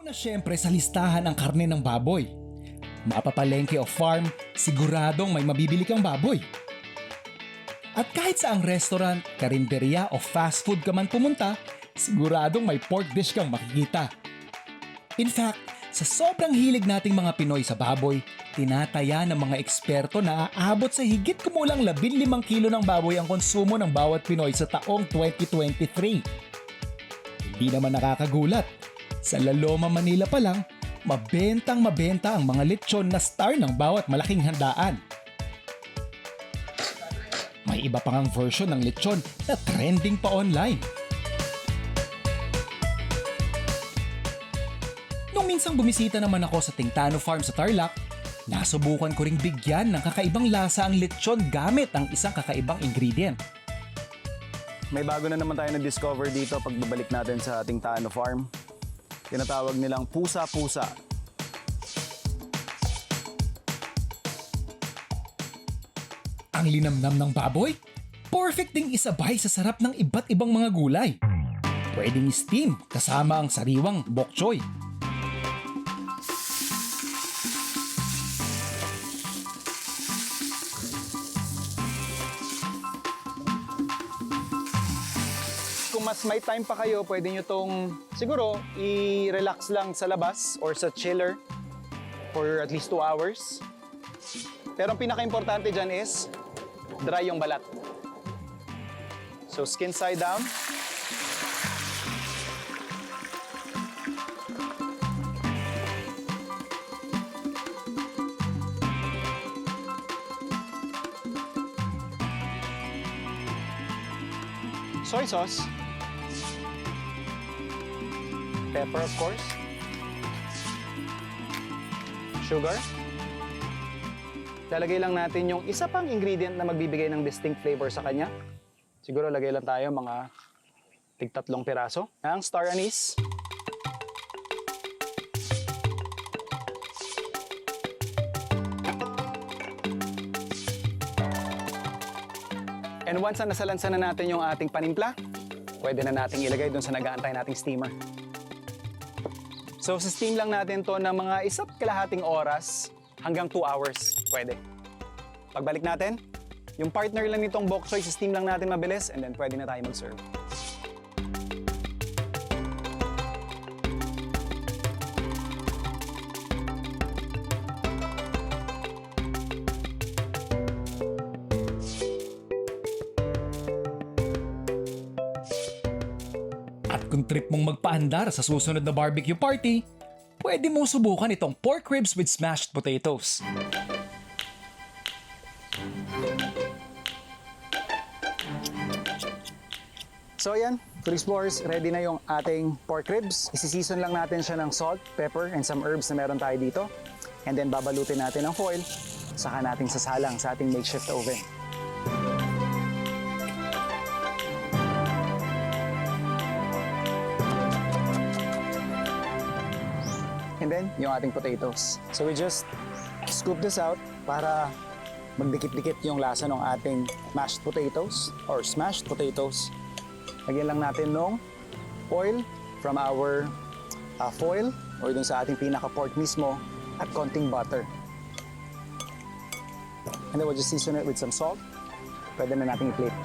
Una syempre sa listahan ang karne ng baboy. Mapapalengke o farm, siguradong may mabibili kang baboy. At kahit sa ang restaurant, karinderya o fast food ka man pumunta, siguradong may pork dish kang makikita. In fact, sa sobrang hilig nating mga Pinoy sa baboy, tinataya ng mga eksperto na aabot sa higit kumulang 15 kilo ng baboy ang konsumo ng bawat Pinoy sa taong 2023. Hindi naman nakakagulat. Sa La Loma, Manila pa lang, mabenta ang mga lechon na star ng bawat malaking handaan. May iba pang version ng lechon na trending pa online. Nung minsang bumisita naman ako sa Tintano Farm sa Tarlac, nasubukan ko ring bigyan ng kakaibang lasa ang lechon gamit ang isang kakaibang ingredient. May bago na naman tayo na-discover dito pagbabalik natin sa ating Tano Farm. Tinatawag nilang pusa-pusa. Ang linamnam ng baboy, perfect ding isabay sa sarap ng iba't ibang mga gulay. Pwedeng steam kasama ang sariwang bok choy. Kung mas may time pa kayo, pwede nyo tong siguro i-relax lang sa labas or sa chiller for at least 2 hours. Pero ang pinaka-importante dyan is dry yung balat. So skin side down. Soy sauce. Pepper, of course. Sugar. Lalagay lang natin yung isa pang ingredient na magbibigay ng distinct flavor sa kanya. Siguro lagay lang tayo mga tig-3 piraso. Ang star anise. And once na nasalansan na natin yung ating panimpla, pwede na nating ilagay dun sa nag-aantay nating steamer. So, sa steam lang natin to ng mga 1.5 oras hanggang 2 hours. Pwede. Pagbalik natin, yung partner lang nitong bok choy, sa steam lang natin mabilis and then pwede na tayo mag-serve. At kung trip mong magpaandar sa susunod na barbecue party, pwede mong subukan itong pork ribs with smashed potatoes. So yan, Food Explorers, ready na yung ating pork ribs. Isi-season lang natin siya ng salt, pepper, and some herbs na meron tayo dito. And then babalutin natin ng foil, saka natin sasalang sa ating makeshift oven. And then, yung ating potatoes. So we just scoop this out para magdikit-dikit yung lasa ng ating mashed potatoes or smashed potatoes. Lagyan lang natin ng oil from our foil or dun sa ating pinaka-pork mismo at konting butter. And then we'll just season it with some salt. Pwede na natin i-plate.